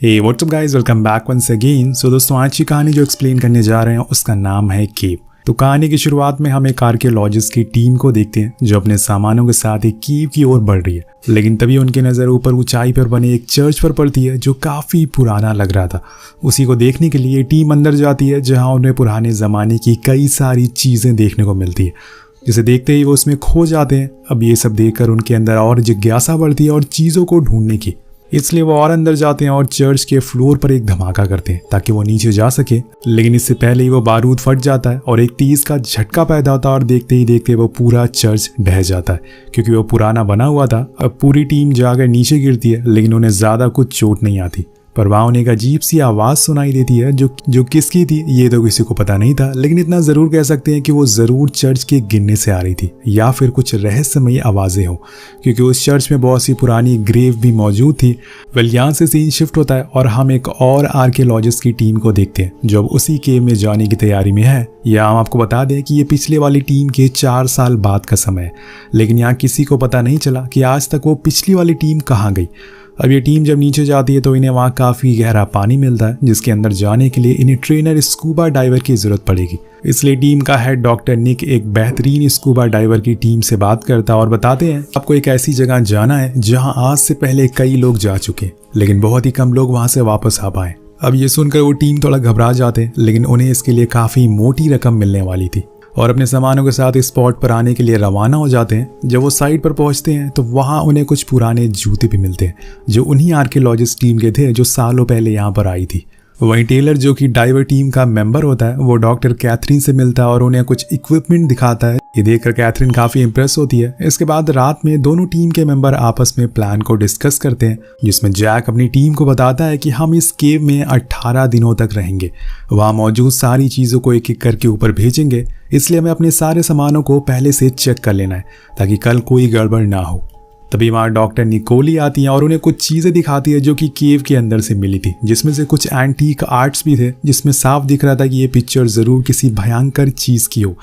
हे WhatsApp guys, welcome back once again. So दोस्तों, आज की कहानी जो एक्सप्लेन करने जा रहे हैं उसका नाम है केव। तो कहानी की शुरुआत में हम एक आर्कियोलॉजिस्ट की टीम को देखते हैं जो अपने सामानों के साथ एक केव की ओर बढ़ रही है। लेकिन तभी उनकी नज़र ऊपर ऊंचाई पर बने एक चर्च पर पड़ती है जो काफ़ी पुराना लग रहा था। उसी को देखने के लिए टीम अंदर जाती है जहाँ उन्हें पुराने ज़माने की कई सारी चीज़ें देखने को मिलती है, जिसे देखते ही वो उसमें खो जाते हैं। अब ये सब देखकर उनके अंदर और जिज्ञासा बढ़ती है और चीज़ों को ढूंढने की, इसलिए वो और अंदर जाते हैं और चर्च के फ्लोर पर एक धमाका करते हैं ताकि वो नीचे जा सके। लेकिन इससे पहले ही वो बारूद फट जाता है और एक तेज का झटका पैदा होता है और देखते ही देखते वो पूरा चर्च ढह जाता है। क्योंकि वो पुराना बना हुआ था, अब पूरी टीम जाकर नीचे गिरती है, लेकिन उन्हें ज़्यादा कुछ चोट नहीं आती। पर वहाँ उन्हें एक अजीब सी आवाज़ सुनाई देती है जो किसकी थी ये तो किसी को पता नहीं था, लेकिन इतना ज़रूर कह सकते हैं कि वो ज़रूर चर्च के गिरने से आ रही थी या फिर कुछ रहस्यमयी आवाज़ें हो, क्योंकि उस चर्च में बहुत सी पुरानी ग्रेव भी मौजूद थी। वेल, यहाँ से सीन शिफ्ट होता है और हम एक और आर्कियोलॉजिस्ट की टीम को देखते हैं जो अब उसी केव में जाने की तैयारी में है। या हम आपको बता दें कि ये पिछले वाली टीम के 4 साल बाद का समय है, लेकिन यहाँ किसी को पता नहीं चला कि आज तक वो पिछली वाली टीम कहाँ गई। अब ये टीम जब नीचे जाती है तो इन्हें वहाँ काफ़ी गहरा पानी मिलता है, जिसके अंदर जाने के लिए इन्हें ट्रेनर स्कूबा डाइवर की ज़रूरत पड़ेगी। इसलिए टीम का हेड डॉक्टर निक एक बेहतरीन स्कूबा डाइवर की टीम से बात करता है और बताते हैं आपको एक ऐसी जगह जाना है जहाँ आज से पहले कई लोग जा चुके, लेकिन बहुत ही कम लोग वहाँ से वापस आ पाए। अब ये सुनकर वो टीम थोड़ा घबरा जाते हैं, लेकिन उन्हें इसके लिए काफ़ी मोटी रकम मिलने वाली थी और अपने सामानों के साथ इस स्पॉट पर आने के लिए रवाना हो जाते हैं। जब वो साइट पर पहुंचते हैं तो वहाँ उन्हें कुछ पुराने जूते भी मिलते हैं जो उन्हीं आर्कियोलॉजिस्ट टीम के थे जो सालों पहले यहाँ पर आई थी। वहीं टेलर जो कि डाइवर टीम का मेंबर होता है वो डॉक्टर कैथरीन से मिलता है और उन्हें कुछ इक्विपमेंट दिखाता है। ये देखकर कैथरीन काफ़ी इंप्रेस होती है। इसके बाद रात में दोनों टीम के मेंबर आपस में प्लान को डिस्कस करते हैं, जिसमें जैक अपनी टीम को बताता है कि हम इस केव में 18 दिनों तक रहेंगे, वहाँ मौजूद सारी चीज़ों को एक एक करके ऊपर भेजेंगे, इसलिए हमें अपने सारे सामानों को पहले से चेक कर लेना है ताकि कल कोई गड़बड़ ना हो। तभी वहाँ डॉक्टर निकोली आती हैं और उन्हें कुछ चीज़ें दिखाती है जो कि केव के अंदर से मिली थी, जिसमें से कुछ एंटीक आर्ट्स भी थे, जिसमें साफ दिख रहा था कि ये पिक्चर ज़रूर किसी भयंकर चीज़ की हो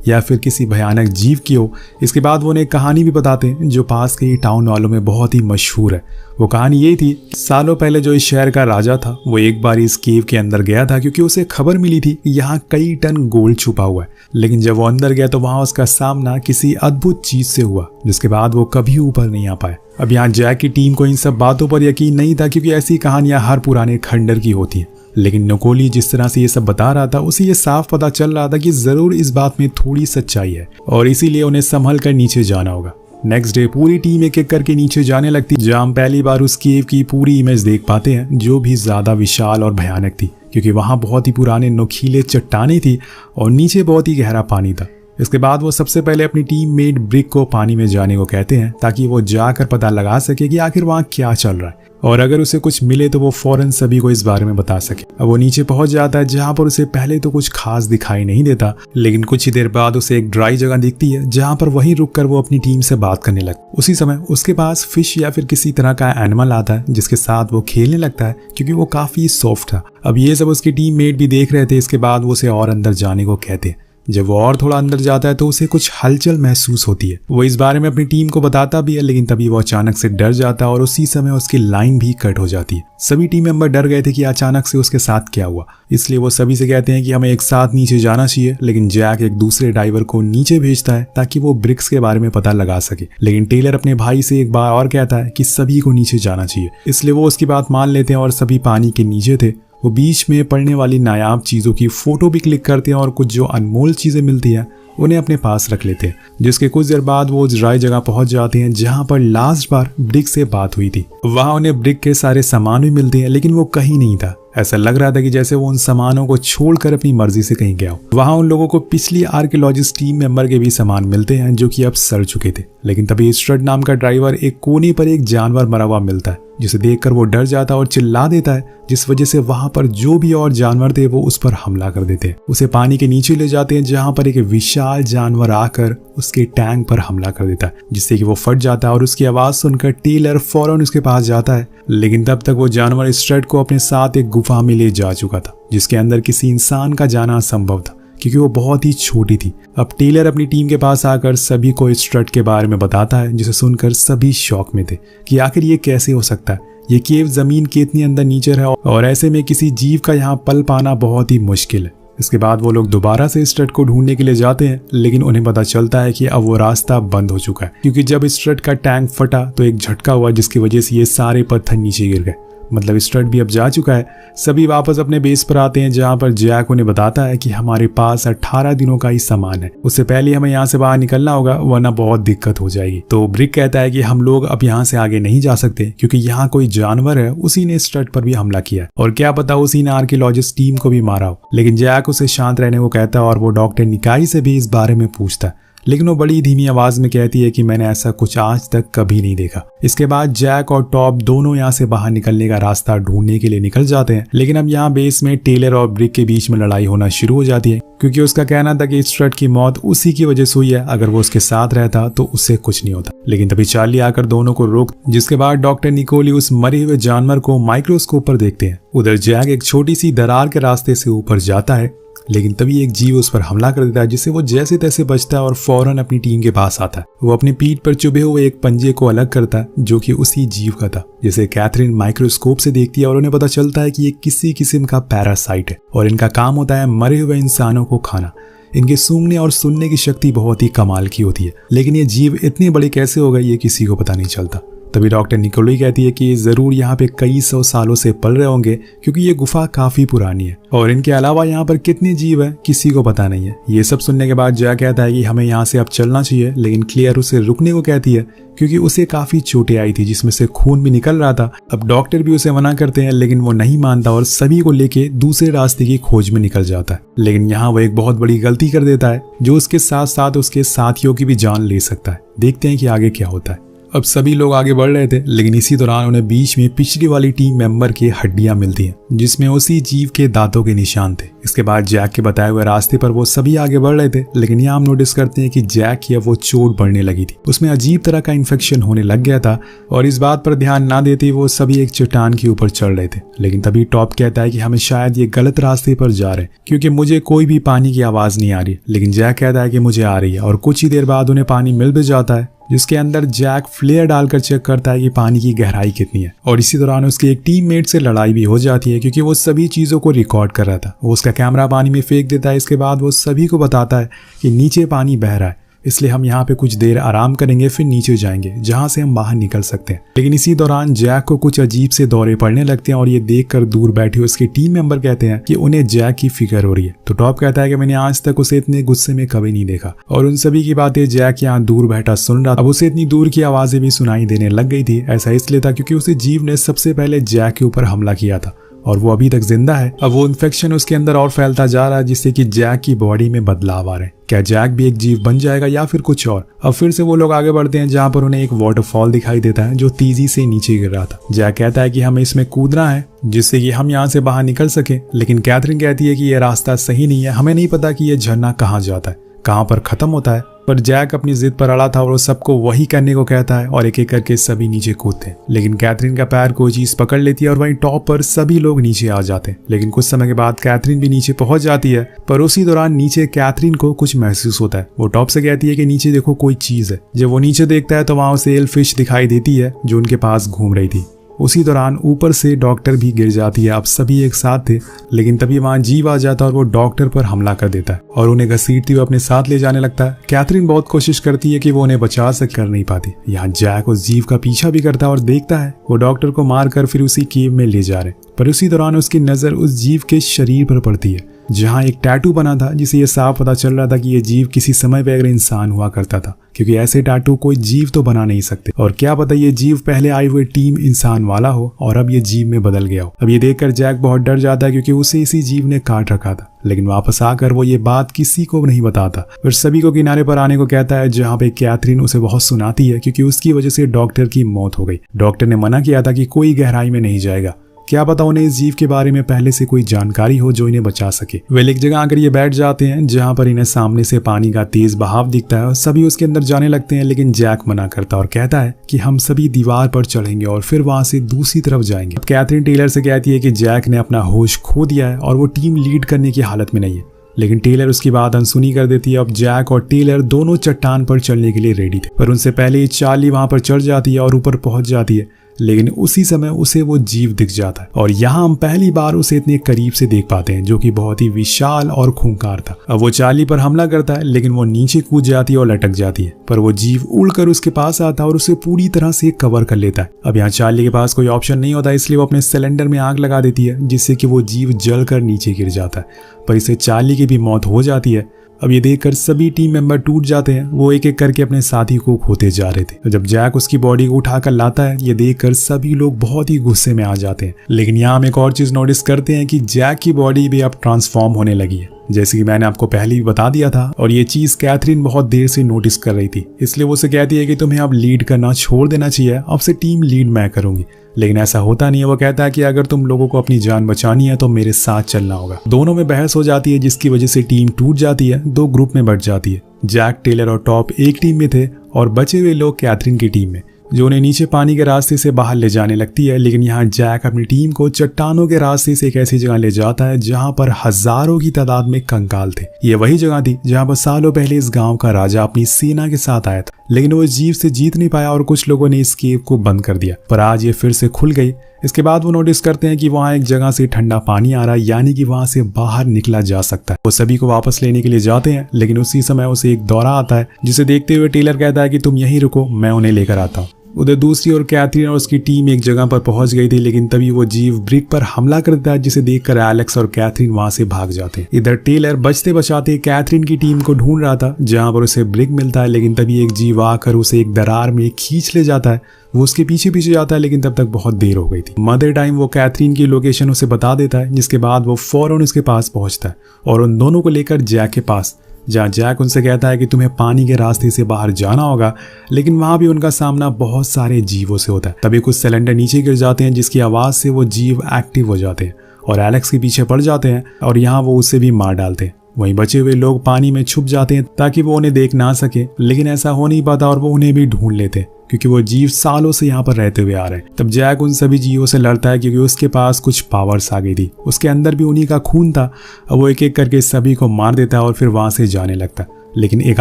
या फिर किसी भयानक जीव की हो। इसके बाद वो उन्हें कहानी भी बताते हैं जो पास के टाउन वालों में बहुत ही मशहूर है। वो कहानी यही थी, सालों पहले जो इस शहर का राजा था वो एक बार इस केव के अंदर गया था क्योंकि उसे खबर मिली थी कि यहाँ कई टन गोल्ड छुपा हुआ है। लेकिन जब वो अंदर गया तो वहाँ उसका सामना किसी अद्भुत चीज से हुआ, जिसके बाद वो कभी ऊपर नहीं आ पाए। अब यहाँ जैक की टीम को इन सब बातों पर यकीन नहीं था क्योंकि ऐसी कहानियां हर पुराने खंडर की होती हैं, लेकिन निकोली जिस तरह से ये सब बता रहा था उसे ये साफ पता चल रहा था कि जरूर इस बात में थोड़ी सच्चाई है और इसीलिए उन्हें संभल कर नीचे जाना होगा। नेक्स्ट डे पूरी टीम एक एक करके नीचे जाने लगती, जहाँ हम पहली बार उस केव की पूरी इमेज देख पाते हैं जो भी ज़्यादा विशाल और भयानक थी, क्योंकि वहाँ बहुत ही पुराने नुकीले चट्टानें थी और नीचे बहुत ही गहरा पानी था। इसके बाद वो सबसे पहले अपनी टीम मेट ब्रिक को पानी में जाने को कहते हैं ताकि वो जाकर पता लगा सके कि आखिर वहाँ क्या चल रहा है और अगर उसे कुछ मिले तो वो फौरन सभी को इस बारे में बता सके। अब वो नीचे पहुंच जाता है जहाँ पर उसे पहले तो कुछ खास दिखाई नहीं देता, लेकिन कुछ ही देर बाद उसे एक ड्राई जगह दिखती है जहाँ पर वहीं रुककर वो अपनी टीम से बात करने लगता है। उसी समय उसके पास फिश या फिर किसी तरह का एनिमल आता है जिसके साथ वो खेलने लगता है क्योंकि वो काफी सॉफ्ट था। अब ये सब उसके टीम मेट भी देख रहे थे। इसके बाद वो उसे और अंदर जाने को कहते हैं। जब वो और थोड़ा अंदर जाता है तो उसे कुछ हलचल महसूस होती है। वो इस बारे में अपनी टीम को बताता भी है, लेकिन तभी वो अचानक से डर जाता है और उसी समय उसकी लाइन भी कट हो जाती है। सभी टीम मेंबर डर गए थे कि अचानक से उसके साथ क्या हुआ, इसलिए वो सभी से कहते हैं कि हमें एक साथ नीचे जाना चाहिए। लेकिन जैक एक दूसरे डाइवर को नीचे भेजता है ताकि वो ब्रिक्स के बारे में पता लगा सके, लेकिन टेलर अपने भाई से एक बार और कहता है कि सभी को नीचे जाना चाहिए, इसलिए वो उसकी बात मान लेते हैं और सभी पानी के नीचे थे। वो बीच में पड़ने वाली नायाब चीज़ों की फ़ोटो भी क्लिक करते हैं और कुछ जो अनमोल चीज़ें मिलती हैं उन्हें अपने पास रख लेते हैं, जिसके कुछ देर बाद वो उस ड्राई जगह पहुंच जाते हैं जहां पर लास्ट बार ब्रिक से बात हुई थी। वहां उन्हें ब्रिक के सारे सामान भी मिलते हैं, लेकिन वो कहीं नहीं था। ऐसा लग रहा था कि जैसे वो उन सामानों को छोड़कर अपनी मर्जी से कहीं गया हो। वहां उन लोगों को पिछली आर्कियोलॉजिस्ट टीम मेंबर के भी सामान मिलते हैं जो कि अब सड़ चुके थे, लेकिन तभी स्ट्रट नाम का ड्राइवर एक कोने पर एक जानवर मरा हुआ मिलता है, जिसे देखकर वो डर जाता है और चिल्ला देता है, जिस वजह से वहां पर जो भी और जानवर थे वो उस पर हमला कर देते हैं। उसे पानी के नीचे ले जाते हैं जहां पर एक विशाल जानवर आकर उसके टैंक पर हमला कर देता है, जिससे कि वो फट जाता है और उसकी आवाज सुनकर टेलर फौरन उसके पास जाता है। लेकिन तब तक वो जानवर स्ट्रट को अपने साथ एक गुफा में ले जा चुका था, जिसके अंदर किसी इंसान का जाना असंभव था क्योंकि वो बहुत ही छोटी थी। अब टेलर अपनी टीम के पास आकर सभी को स्ट्रट के बारे में बताता है, जिसे सुनकर सभी शॉक में थे कि आखिर ये कैसे हो सकता है। ये केव जमीन के इतनी अंदर नीचे है और ऐसे में किसी जीव का यहाँ पल पाना बहुत ही मुश्किल है। इसके बाद वो लोग दोबारा से स्ट्रट को ढूंढने के लिए जाते हैं, लेकिन उन्हें पता चलता है कि अब वो रास्ता बंद हो चुका है, क्योंकि जब स्ट्रट का टैंक फटा तो एक झटका हुआ जिसकी वजह से ये सारे पत्थर नीचे गिर गए। मतलब स्ट्रट भी अब जा चुका है। सभी वापस अपने बेस पर आते हैं, जहाँ पर जैक उन्हें बताता है कि हमारे पास 18 दिनों का ही सामान है, उससे पहले हमें यहाँ से बाहर निकलना होगा वरना बहुत दिक्कत हो जाएगी। तो ब्रिक कहता है कि हम लोग अब यहाँ से आगे नहीं जा सकते क्योंकि यहाँ कोई जानवर है, उसी ने स्ट्रट पर भी हमला किया और क्या पता उसी ने आर्कियोलॉजिस्ट टीम को भी मारा हो। लेकिन जैक उसे शांत रहने को कहता है और वो डॉक्टर निकाई से भी इस बारे में पूछता है, लेकिन वो बड़ी धीमी आवाज में कहती है कि मैंने ऐसा कुछ आज तक कभी नहीं देखा। इसके बाद जैक और टॉप दोनों यहाँ से बाहर निकलने का रास्ता ढूंढने के लिए निकल जाते हैं, लेकिन अब यहाँ बेस में टेलर और ब्रिक के बीच में लड़ाई होना शुरू हो जाती है, क्योंकि उसका कहना था कि स्ट्रट की मौत उसी की वजह से हुई है, अगर वो उसके साथ रहता तो उससे कुछ नहीं होता। लेकिन तभी चार्ली आकर दोनों को रोक, जिसके बाद डॉक्टर निकोली उस मरे हुए जानवर को माइक्रोस्कोप पर देखते हैं। उधर जैक एक छोटी सी दरार के रास्ते से ऊपर जाता है, लेकिन तभी एक जीव उस पर हमला कर देता है, जिससे वो जैसे तैसे बचता है और फौरन अपनी टीम के पास आता है। वो अपनी पीठ पर चुभे हुए एक पंजे को अलग करता है जो कि उसी जीव का था, जिसे कैथरीन माइक्रोस्कोप से देखती है और उन्हें पता चलता है कि ये किसी किस्म का पैरासाइट है और इनका काम होता है मरे हुए इंसानों को खाना। इनके सूंघने और सुनने की शक्ति बहुत ही कमाल की होती है, लेकिन ये जीव इतने बड़े कैसे हो गए ये किसी को पता नहीं चलता। तभी डॉक्टर निकोली कहती है कि ये जरूर यहाँ पे कई 100 सालों से पल रहे होंगे, क्योंकि ये गुफा काफी पुरानी है और इनके अलावा यहाँ पर कितने जीव हैं किसी को पता नहीं है। ये सब सुनने के बाद जैक कहता है कि हमें यहाँ से अब चलना चाहिए, लेकिन क्लेयर उसे रुकने को कहती है क्योंकि उसे काफी चोटें आई थी जिसमें से खून भी निकल रहा था। अब डॉक्टर भी उसे मना करते हैं, लेकिन वो नहीं मानता और सभी को लेके दूसरे रास्ते की खोज में निकल जाता है। लेकिन यहाँ वो एक बहुत बड़ी गलती कर देता है जो उसके साथ साथ उसके साथियों की भी जान ले सकता है। देखते हैं कि आगे क्या होता है। अब सभी लोग आगे बढ़ रहे थे, लेकिन इसी दौरान उन्हें बीच में पिछली वाली टीम मेंबर की हड्डियां मिलती हैं, जिसमें उसी जीव के दांतों के निशान थे। इसके बाद जैक के बताए हुए रास्ते पर वो सभी आगे बढ़ रहे थे, लेकिन यहाँ हम नोटिस करते हैं कि जैक की अब वो चोट बढ़ने लगी थी, उसमें अजीब तरह का इन्फेक्शन होने लग गया था और इस बात पर ध्यान ना देते वो सभी एक चट्टान के ऊपर चढ़ रहे थे। लेकिन तभी टॉप कहता है कि हमें शायद ये गलत रास्ते पर जा रहे हैं, क्योंकि मुझे कोई भी पानी की आवाज नहीं आ रही। लेकिन जैक कहता है कि मुझे आ रही है और कुछ ही देर बाद उन्हें पानी मिल भी जाता है, जिसके अंदर जैक फ्लेयर डालकर चेक करता है कि पानी की गहराई कितनी है। और इसी दौरान उसके एक टीममेट से लड़ाई भी हो जाती है, क्योंकि वो सभी चीजों को रिकॉर्ड कर रहा था। वो उसका कैमरा पानी में फेंक देता है। इसके बाद वो सभी को बताता है कि नीचे पानी बह रहा है, इसलिए हम यहाँ पे कुछ देर आराम करेंगे, फिर नीचे जाएंगे जहाँ से हम बाहर निकल सकते हैं। लेकिन इसी दौरान जैक को कुछ अजीब से दौरे पड़ने लगते हैं और ये देखकर दूर बैठे उसके टीम मेंबर कहते हैं कि उन्हें जैक की फिक्र हो रही है। तो टॉप कहता है कि मैंने आज तक उसे इतने गुस्से में कभी नहीं देखा। और उन सभी की बातें जैक यहाँ दूर बैठा सुन रहा था। अब उसे इतनी दूर की आवाजें भी सुनाई देने लग गई थी। ऐसा इसलिए था क्योंकि उसे जीव ने सबसे पहले जैक के ऊपर हमला किया था और वो अभी तक जिंदा है। अब वो इन्फेक्शन उसके अंदर और फैलता जा रहा है, जिससे कि जैक की बॉडी में बदलाव आ रहे हैं। क्या जैक भी एक जीव बन जाएगा या फिर कुछ और? अब फिर से वो लोग आगे बढ़ते हैं, जहाँ पर उन्हें एक वाटरफॉल दिखाई देता है जो तेजी से नीचे गिर रहा था। जैक कहता है कि हमें इसमें कूदना है जिससे कि हम यहाँ से बाहर निकल सके, लेकिन कैथरीन कहती है कि यह रास्ता सही नहीं है, हमें नहीं पता कि यह झरना कहाँ जाता है, कहाँ पर खत्म होता है। पर जैक अपनी जिद पर अड़ा था और वो सबको वही करने को कहता है और एक एक करके सभी नीचे कूदते हैं। लेकिन कैथरीन का पैर कोई चीज पकड़ लेती है और वहीं टॉप पर सभी लोग नीचे आ जाते हैं। लेकिन कुछ समय के बाद कैथरीन भी नीचे पहुंच जाती है, पर उसी दौरान नीचे कैथरीन को कुछ महसूस होता है। वो टॉप से कहती है कि नीचे देखो कोई चीज है। जब वो नीचे देखता है तो वहां उसे एल फिश दिखाई देती है जो उनके पास घूम रही थी। उसी दौरान ऊपर से डॉक्टर भी गिर जाती है। अब सभी एक साथ थे, लेकिन तभी वहां जीव आ जाता है और वो डॉक्टर पर हमला कर देता है और उन्हें घसीटते हुए अपने साथ ले जाने लगता है। कैथरीन बहुत कोशिश करती है कि वो उन्हें बचा सके, कर नहीं पाती। यहाँ जैक उस जीव का पीछा भी करता है और देखता है वो डॉक्टर को मारकर फिर उसी केव में ले जा रहे। पर उसी दौरान उसकी नजर उस जीव के शरीर पर पड़ती है जहाँ एक टैटू बना था, जिसे ये साफ पता चल रहा था कि ये जीव किसी समय पे अगर इंसान हुआ करता था, क्योंकि ऐसे टैटू कोई जीव तो बना नहीं सकते। और क्या पता ये जीव पहले आए हुए टीम इंसान वाला हो और अब ये जीव में बदल गया हो। अब ये देखकर जैक बहुत डर जाता है, क्योंकि उसे इसी जीव ने काट रखा था। लेकिन वापस आकर वो ये बात किसी को नहीं बताता, फिर सभी को किनारे पर आने को कहता है, जहाँ पे कैथरीन उसे बहुत सुनाती है क्योंकि उसकी वजह से डॉक्टर की मौत हो गई। डॉक्टर ने मना किया था कि कोई गहराई में नहीं जाएगा, क्या पता उन्हें इस जीव के बारे में पहले से कोई जानकारी हो जो इन्हें बचा सके। वे एक जगह आकर ये बैठ जाते हैं जहां पर इन्हें सामने से पानी का तेज बहाव दिखता है और सभी उसके अंदर जाने लगते हैं। लेकिन जैक मना करता और कहता है कि हम सभी दीवार पर चढ़ेंगे और फिर वहां से दूसरी तरफ जाएंगे। कैथरीन टेलर से कहती है कि जैक ने अपना होश खो दिया है और वो टीम लीड करने की हालत में नहीं है। लेकिन टेलर उसकी बात अनसुनी कर देती है। अब जैक और टेलर दोनों चट्टान पर चढ़ने के लिए रेडी थे, पर उनसे पहले ही चार्ली वहां पर चढ़ जाती है और ऊपर पहुंच जाती है। लेकिन उसी समय उसे वो जीव दिख जाता है और यहाँ हम पहली बार उसे इतने करीब से देख पाते हैं, जो कि बहुत ही विशाल और खूंखार था। अब वो चार्ली पर हमला करता है, लेकिन वो नीचे कूद जाती है और लटक जाती है, पर वो जीव उड़कर उसके पास आता है और उसे पूरी तरह से कवर कर लेता है। अब यहाँ चार्ली के पास कोई ऑप्शन नहीं होता, इसलिए वो अपने सिलेंडर में आग लगा देती है, जिससे कि वो जीव जलकर नीचे गिर जाता है, पर इससे चार्ली की भी मौत हो जाती है। अब ये देखकर सभी टीम मेंबर टूट जाते हैं। वो एक एक करके अपने साथी को खोते जा रहे थे। तो जब जैक उसकी बॉडी को उठाकर लाता है, ये देखकर सभी लोग बहुत ही गुस्से में आ जाते हैं। लेकिन यहाँ हम एक और चीज नोटिस करते हैं कि जैक की बॉडी भी अब ट्रांसफॉर्म होने लगी है, जैसे कि मैंने आपको पहले ही बता दिया था। और ये चीज कैथरीन बहुत देर से नोटिस कर रही थी, इसलिए वो उसे कहती है कि तुम्हें अब लीड करना छोड़ देना चाहिए, अब से टीम लीड मैं करूंगी। लेकिन ऐसा होता नहीं है। वो कहता है कि अगर तुम लोगों को अपनी जान बचानी है तो मेरे साथ चलना होगा। दोनों में बहस हो जाती है, जिसकी वजह से टीम टूट जाती है, दो ग्रुप में बंट जाती है। जैक, टेलर और टॉप एक टीम में थे और बचे हुए लोग कैथरीन की टीम में, जो उन्हें नीचे पानी के रास्ते से बाहर ले जाने लगती है। लेकिन यहाँ जैक अपनी टीम को चट्टानों के रास्ते से एक ऐसी जगह ले जाता है जहाँ पर हजारों की तादाद में कंकाल थे। ये वही जगह थी जहाँ पर सालों पहले इस गांव का राजा अपनी सेना के साथ आया था, लेकिन वो जीव से जीत नहीं पाया और कुछ लोगों ने इस केव को बंद कर दिया। पर आज ये फिर से खुल गई। इसके बाद वो नोटिस करते हैं कि वहाँ एक जगह से ठंडा पानी आ रहा है, यानी कि वहाँ से बाहर निकला जा सकता है। वो सभी को वापस लेने के लिए जाते हैं, लेकिन उसी समय उसे एक दौरा आता है, जिसे देखते हुए टेलर कहता है कि तुम यहीं रुको, मैं उन्हें लेकर आता हूँ। उधर दूसरी ओर कैथरीन और उसकी टीम एक जगह पर पहुंच गई थी, लेकिन तभी वो जीव ब्रिक पर हमला कर देता है, जिसे देखकर एलेक्स और कैथरीन वहां से भाग जाते हैं। इधर टेलर बचते बचाते कैथरीन की टीम को ढूंढ रहा था, जहां पर उसे ब्रिक मिलता है, लेकिन तभी एक जीव आकर उसे एक दरार में खींच ले जाता है। वो उसके पीछे पीछे जाता है, लेकिन तब तक बहुत देर हो गई थी। मदर टाइम वो कैथरीन की लोकेशन उसे बता देता है, जिसके बाद वो फौरन उसके पास पहुंचता है और उन दोनों को लेकर जैक के पास, जहाँ जैक उनसे कहता है कि तुम्हें पानी के रास्ते से बाहर जाना होगा। लेकिन वहां भी उनका सामना बहुत सारे जीवों से होता है। तभी कुछ सिलेंडर नीचे गिर जाते हैं, जिसकी आवाज से वो जीव एक्टिव हो जाते हैं और एलेक्स के पीछे पड़ जाते हैं और यहाँ वो उसे भी मार डालते हैं। वहीं बचे हुए लोग पानी में छुप जाते हैं ताकि वो उन्हें देख ना सके, लेकिन ऐसा हो नहीं पाता और वो उन्हें भी ढूंढ लेते हैं, क्योंकि वो जीव सालों से यहाँ पर रहते हुए आ रहे हैं। तब जैक उन सभी जीवों से लड़ता है, क्योंकि उसके पास कुछ पावर्स आ गई थी। उसके अंदर भी उन्हीं का खून था। अब वो एक एक करके सभी को मार देता है और फिर वहां से जाने लगता है। लेकिन एक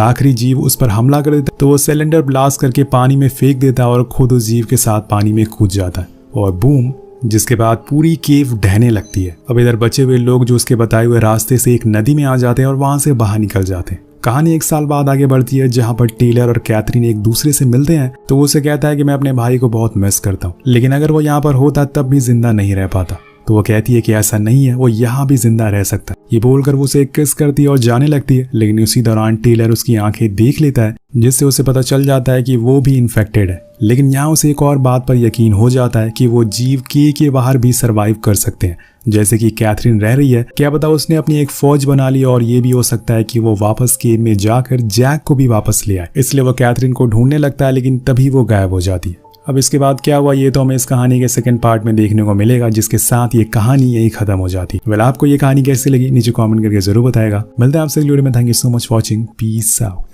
आखिरी जीव उस पर हमला कर देता है, तो वो सिलेंडर ब्लास्ट करके पानी में फेंक देता है और खुद उस जीव के साथ पानी में कूद जाता है और बूम, जिसके बाद पूरी केव ढहने लगती है। अब इधर बचे हुए लोग जो उसके बताए हुए रास्ते से एक नदी में आ जाते हैं और वहां से बाहर निकल जाते हैं। कहानी एक साल बाद आगे बढ़ती है, जहां पर टेलर और कैथरीन एक दूसरे से मिलते हैं। तो वो उसे कहता है कि मैं अपने भाई को बहुत मिस करता हूँ, लेकिन अगर वो यहाँ पर होता तब भी जिंदा नहीं रह पाता। तो वो कहती है कि ऐसा नहीं है, वो यहाँ भी जिंदा रह सकता है। ये बोलकर वो उसे किस करती है और जाने लगती है, लेकिन उसी दौरान टेलर उसकी आंखें देख लेता है, जिससे उसे पता चल जाता है कि वो भी इन्फेक्टेड है। लेकिन यहाँ उसे एक और बात पर यकीन हो जाता है कि वो जीव के बाहर भी सरवाइव कर सकते हैं, जैसे कि कैथरीन रह रही है। क्या पता उसने अपनी एक फौज बना ली और ये भी हो सकता है कि वो वापस केव में जाकर जैक को भी वापस ले आए। इसलिए वो कैथरीन को ढूंढने लगता है, लेकिन तभी वो गायब हो जाती है। अब इसके बाद क्या हुआ ये तो हमें इस कहानी के सेकंड पार्ट में देखने को मिलेगा, जिसके साथ ये कहानी यही खत्म हो जाती है। आपको ये कहानी कैसी लगी नीचे कमेंट करके जरूर बताएगा। मिलते हैं आपसे अगली वीडियो में। Thank you so much watching. Peace out.